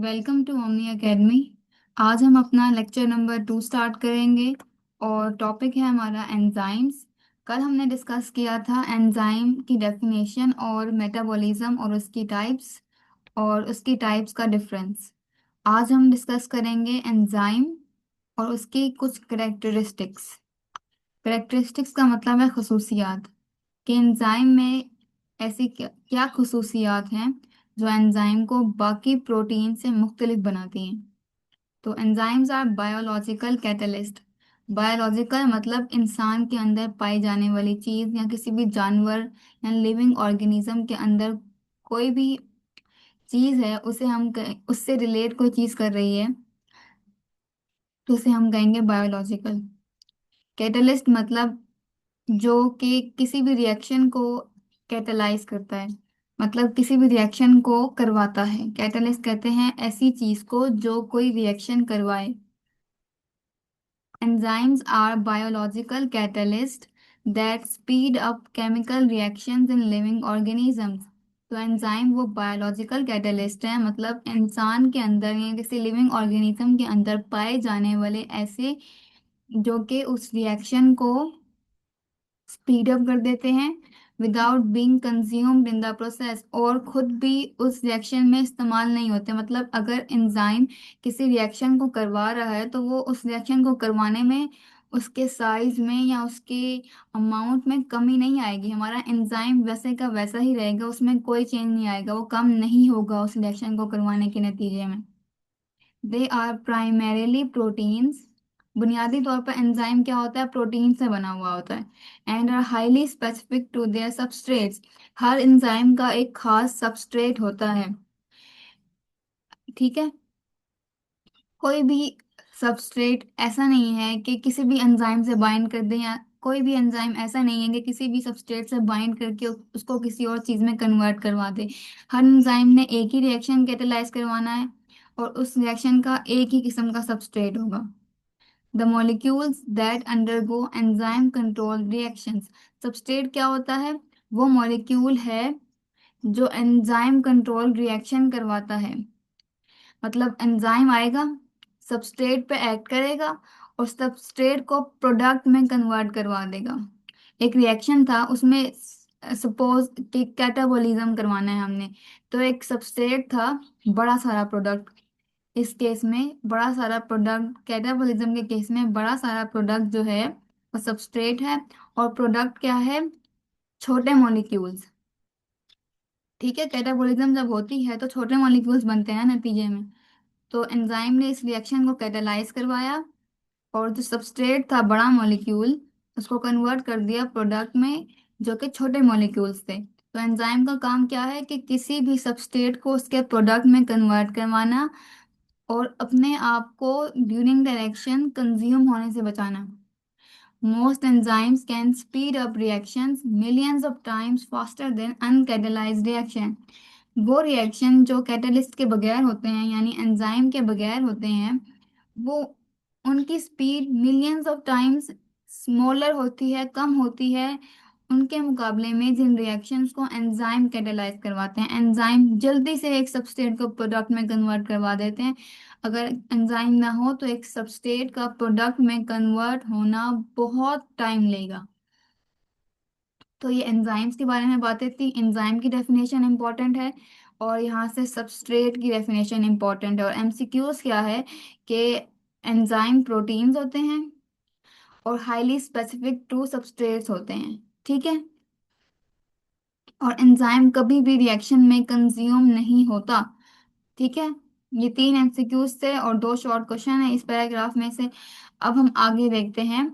Welcome to omni academy. आज हम अपना लेक्चर नंबर 2 स्टार्ट करेंगे और टॉपिक है हमारा एंजाइम्स। कल हमने डिस्कस किया था एंजाइम की डेफिनेशन और मेटाबॉलिज्म और उसकी टाइप्स का डिफरेंस। आज हम डिस्कस करेंगे एंजाइम और उसकी कुछ करेक्टरिस्टिक्स। करेक्टरिस्टिक्स का मतलब है खसूसियात कि एंजाइम में ऐसी क्या क्या खसूसियात हैं जो एंजाइम को बाकी प्रोटीन से मुख्तलिफ बनाती हैं। तो enzymes are biological catalyst. Biological मतलब इंसान के अंदर पाई जाने वाली चीज या किसी भी जानवर या लिविंग ऑर्गेनिज्म के अंदर कोई भी चीज है, उससे रिलेट कोई चीज कर रही है तो उसे हम कहेंगे बायोलॉजिकल। कैटलिस्ट मतलब जो कि किसी भी रिएक्शन को कैटलाइज करता है, मतलब किसी भी रिएक्शन को करवाता है। कैटलिस्ट कहते हैं ऐसी चीज को जो कोई रिएक्शन करवाए। Enzymes are biological catalysts that speed up chemical reactions in living organisms। तो एंजाइम वो बायोलॉजिकल कैटलिस्ट है, मतलब इंसान के अंदर या किसी लिविंग ऑर्गेनिज्म के अंदर पाए जाने वाले ऐसे जो कि उस रिएक्शन को स्पीड अप कर देते हैं without being consumed in the process, और खुद भी उस रिएक्शन में इस्तेमाल नहीं होते। मतलब अगर एंजाइम किसी रिएक्शन को करवा रहा है तो वो उस रिएक्शन को करवाने में उसके साइज में या उसके अमाउंट में कमी नहीं आएगी। हमारा एंजाइम वैसे का वैसा ही रहेगा, उसमें कोई चेंज नहीं आएगा, वो कम नहीं होगा उस रिएक्शन को करवाने के नतीजे में। They are primarily proteins. बुनियादी तौर पर एंजाइम क्या होता है, प्रोटीन से बना हुआ होता है। And are highly specific to their substrates. हर एंजाइम का एक खास सबस्ट्रेट होता है, ठीक है। कोई भी सबस्ट्रेट ऐसा नहीं है कि किसी भी एंजाइम से बाइंड कर दे, या कोई भी एंजाइम ऐसा नहीं है कि किसी भी सबस्ट्रेट से बाइंड करके उसको किसी और चीज में कन्वर्ट करवा दे। हर एंजाइम ने एक ही रिएक्शन कैटेलाइज करवाना है और उस रिएक्शन का एक ही किस्म का सबस्ट्रेट होगा। The molecules that undergo enzyme control reactions। Substrate क्या होता है, वो मॉलिक्यूल है जो एंजाइम कंट्रोल रिएक्शन करवाता है। मतलब एंजाइम आएगा, सबस्ट्रेट पे एक्ट करेगा और सबस्ट्रेट को प्रोडक्ट में कन्वर्ट करवा देगा। एक रिएक्शन था, उसमें सपोज कि कैटाबॉलिज्म करवाना है हमने, तो एक सबस्ट्रेट था, बड़ा सारा प्रोडक्ट। इस केस में बड़ा सारा प्रोडक्ट, कैटाबॉलिज्म के केस में बड़ा सारा प्रोडक्ट जो है वो सबस्ट्रेट है, और प्रोडक्ट क्या है, छोटे मॉलिक्यूल्स। ठीक है, कैटाबॉलिज्म जब होती है तो छोटे मॉलिक्यूल्स बनते हैं नतीजे में। तो एंजाइम ने इस रिएक्शन को कैटालाइज करवाया और जो सबस्ट्रेट था बड़ा मॉलिक्यूल, उसको कन्वर्ट कर दिया प्रोडक्ट में जो कि छोटे मॉलिक्यूल्स थे। तो एंजाइम का काम क्या है कि किसी भी सबस्ट्रेट को उसके प्रोडक्ट में कन्वर्ट करवाना और अपने आप को ड्यूरिंग द रिएक्शन कंज्यूम होने से बचाना। Most enzymes can speed up reactions millions of times faster than uncatalyzed reaction। वो रिएक्शन जो कैटलिस्ट के बगैर होते हैं यानी एंजाइम के बगैर होते हैं, वो उनकी speed millions of times smaller होती है, कम होती है उनके मुकाबले में जिन रिएक्शंस को एंजाइम कैटेलाइज करवाते हैं। एंजाइम जल्दी से एक सबस्ट्रेट को प्रोडक्ट में कन्वर्ट करवा देते हैं। अगर एंजाइम ना हो तो एक सबस्ट्रेट का प्रोडक्ट में कन्वर्ट होना बहुत टाइम लेगा। तो ये एंजाइम्स के बारे में बातें थी। एंजाइम की डेफिनेशन इंपॉर्टेंट है और यहाँ से सबस्ट्रेट की डेफिनेशन इंपॉर्टेंट है। और एमसीक्यूज क्या है कि एंजाइम प्रोटीन्स होते हैं और हाईली स्पेसिफिक टू सबस्ट्रेट्स होते हैं, ठीक है। और एंजाइम कभी भी रिएक्शन में कंज्यूम नहीं होता, ठीक है। ये 3 एमसीक्यूज थे और 2 शॉर्ट क्वेश्चन है इस पैराग्राफ में से। अब हम आगे देखते हैं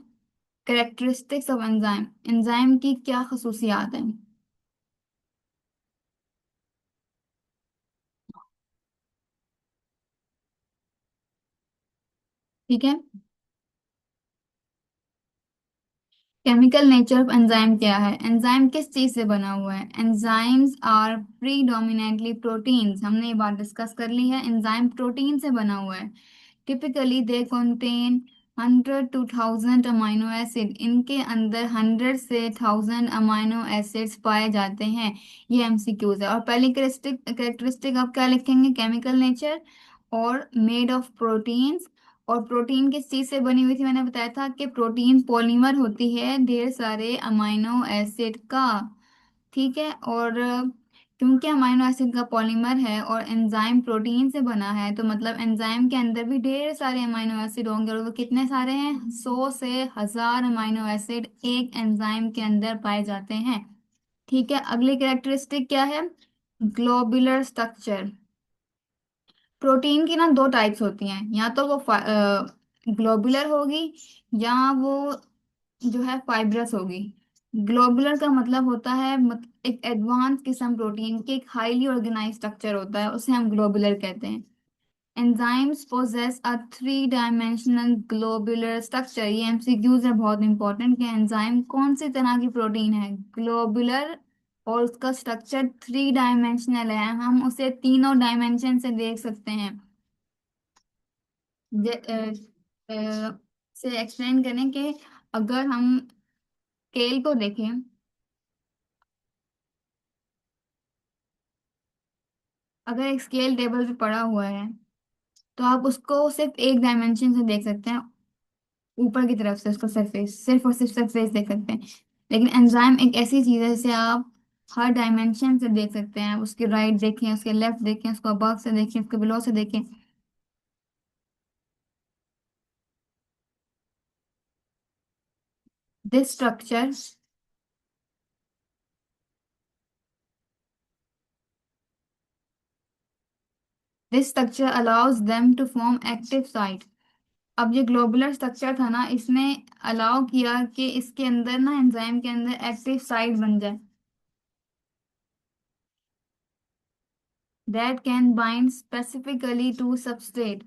कैरेक्टरिस्टिक्स ऑफ एंजाइम। एंजाइम की क्या खसूसियात हैं, ठीक है। केमिकल नेचर ऑफ एंजाइम क्या है, एंजाइम किस चीज से बना हुआ है। Enzymes are predominantly proteins. हमने ये बात डिस्कस कर ली है, एंजाइम प्रोटीन से बना हुआ है। Typically they contain 100 to 1000 amino acid. इनके अंदर 100 से 1000 अमाइनो एसिड्स पाए जाते हैं। ये एमसीक्यूज है। और पहली कैरेक्टरिस्टिक आप क्या लिखेंगे, केमिकल नेचर। और मेड ऑफ प्रोटीन्स। और प्रोटीन किस चीज से बनी हुई थी, मैंने बताया था कि प्रोटीन पॉलीमर होती है ढेर सारे अमाइनो एसिड का। ठीक है। और क्योंकि अमाइनो एसिड का पॉलीमर है और एंजाइम प्रोटीन से बना है, तो मतलब एंजाइम के अंदर भी ढेर सारे अमाइनो एसिड होंगे, और वो कितने सारे हैं, 100 से 1000 अमाइनो एसिड एक एंजाइम के अंदर पाए जाते हैं। ठीक है। अगली कैरेक्टरिस्टिक क्या है, ग्लोबुलर स्ट्रक्चर। प्रोटीन की ना दो टाइप्स होती हैं, या तो वो ग्लोबुलर होगी, या वो जो है फाइब्रस होगी। ग्लोबुलर का मतलब होता है एक एडवांस किस्म प्रोटीन की, एक हाईली ऑर्गेनाइज स्ट्रक्चर होता है, उसे हम ग्लोबुलर कहते हैं। एंजाइम्स पोजेस अ 3 डायमेंशनल ग्लोबुलर स्ट्रक्चर। ये एमसीक्यूज है बहुत इंपॉर्टेंट, कि एंजाइम कौन सी तरह की प्रोटीन है, ग्लोबुलर, और उसका स्ट्रक्चर 3 डायमेंशनल है, हम उसे तीनों डायमेंशन से देख सकते हैं। से एक्सप्लेन करें कि अगर हम स्केल को देखें, अगर एक स्केल टेबल पे पड़ा हुआ है, तो आप उसको सिर्फ एक डायमेंशन से देख सकते हैं, ऊपर की तरफ से उसका सरफेस, सिर्फ और सिर्फ सरफेस देख सकते हैं। लेकिन एंजाइम एक ऐसी चीज है जिसे आप हर डायमेंशन से देख सकते हैं, उसके राइट देखें, उसके लेफ्ट देखें, उसको अबव से देखें, उसके बिलो से देखें। This structure this structure allows them to form active site. अब ये ग्लोबुलर स्ट्रक्चर था ना, इसने अलाउ किया कि इसके अंदर ना, एंजाइम के अंदर एक्टिव साइट बन जाए, that can bind specifically to substrate.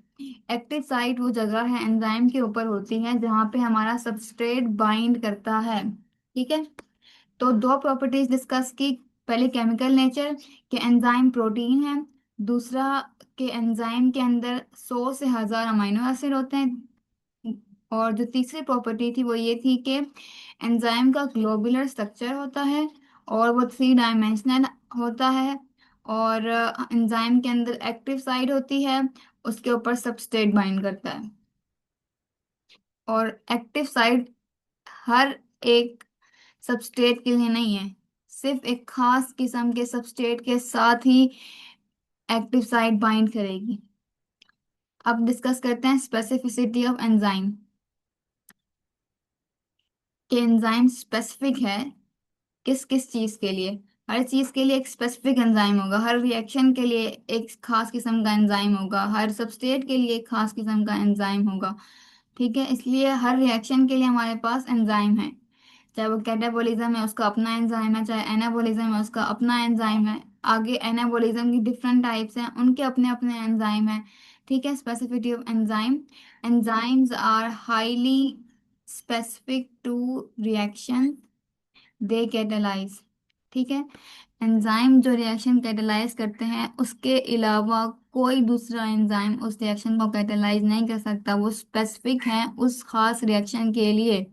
Active site वो जगह है एंजाइम के ऊपर होती है जहाँ पे हमारा सबस्ट्रेट बाइंड करता है। ठीक है। तो दो प्रॉपर्टीज डिस्कस की, पहले केमिकल नेचर, के एंजाइम प्रोटीन है, दूसरा के एंजाइम के अंदर 100 से 1000 अमीनो एसिड होते हैं, और जो तीसरी प्रॉपर्टी थी वो ये थी कि एंजाइम का ग्लोबुलर स्ट्रक्चर होता है, और वो 3 डायमेंशनल होता है, और एंजाइम के अंदर एक्टिव साइट होती है, उसके ऊपर सबस्ट्रेट बाइंड करता है। और एक्टिव साइट हर एक सबस्ट्रेट के लिए नहीं है, सिर्फ एक खास किस्म के सबस्ट्रेट के साथ ही एक्टिव साइट बाइंड करेगी। अब डिस्कस करते हैं स्पेसिफिसिटी ऑफ एंजाइम, कि एंजाइम स्पेसिफिक है किस किस चीज के लिए। हर चीज के लिए एक स्पेसिफिक एंजाइम होगा, हर रिएक्शन के लिए एक खास किस्म का एंजाइम होगा, हर सबस्ट्रेट के लिए एक खास किस्म का एंजाइम होगा। ठीक है। इसलिए हर रिएक्शन के लिए हमारे पास एंजाइम है, चाहे वो कैटाबॉलिज्म है उसका अपना एंजाइम है, चाहे एनाबॉलिज्म है उसका अपना एंजाइम है। आगे एनाबॉलिज्म की डिफरेंट टाइप्स हैं, उनके अपने अपने एंजाइम हैं। ठीक है। Specificity of enzyme, enzymes are highly specific to reaction they catalyse. ठीक है। एंजाइम जो रिएक्शन कैटालाइज करते हैं, उसके अलावा कोई दूसरा एंजाइम उस रिएक्शन को कैटालाइज नहीं कर सकता, वो स्पेसिफिक है उस खास रिएक्शन के लिए।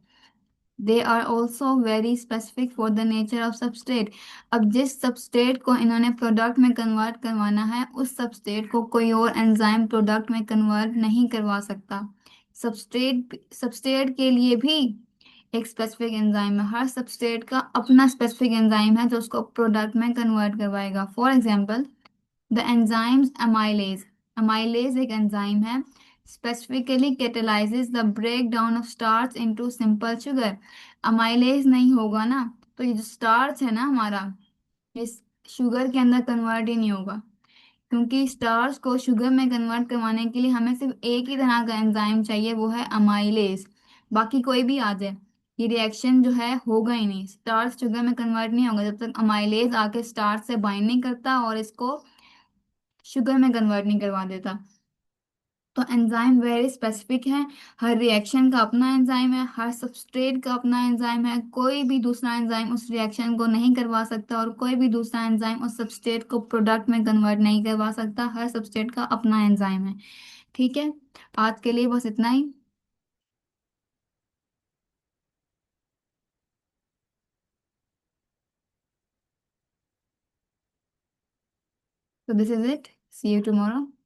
They are also very specific for the nature of substrate. अब जिस सबस्ट्रेट को इन्होंने प्रोडक्ट में कन्वर्ट करवाना है, उस सबस्ट्रेट को कोई और एंजाइम प्रोडक्ट में कन्वर्ट नहीं करवा सकता। सबस्ट्रेट सबस्ट्रेट के लिए भी एक स्पेसिफिक एंजाइम है, हर सबस्ट्रेट का अपना स्पेसिफिक एंजाइम है जो उसको प्रोडक्ट में कन्वर्ट करवाएगा। For example the enzymes amylase. Amylase एक एंजाइम है, specifically catalyses the break down of starch into simple sugar. Amylase नहीं होगा ना, तो ये जो स्टार्च है ना हमारा, इस शुगर के अंदर कन्वर्ट ही नहीं होगा, क्योंकि स्टार्च को शुगर में कन्वर्ट करवाने के लिए हमें सिर्फ एक ही तरह का एंजाइम चाहिए, वो है अमाइलेज। बाकी कोई भी आ जाए, ये रिएक्शन जो है होगा ही नहीं, स्टार्च शुगर में कन्वर्ट नहीं होगा जब तक अमाइलेज आके स्टार्च से बाइंड नहीं करता और इसको शुगर में कन्वर्ट नहीं करवा देता। तो एंजाइम वेरी स्पेसिफिक है, हर रिएक्शन का अपना एंजाइम है, हर सबस्ट्रेट का अपना एंजाइम है, कोई भी दूसरा एंजाइम उस रिएक्शन को नहीं करवा सकता, और कोई भी दूसरा एंजाइम उस सबस्ट्रेट को प्रोडक्ट में कन्वर्ट नहीं करवा सकता, हर सबस्ट्रेट का अपना एंजाइम है। ठीक है। आज के लिए बस इतना ही। तो this is it, see you tomorrow.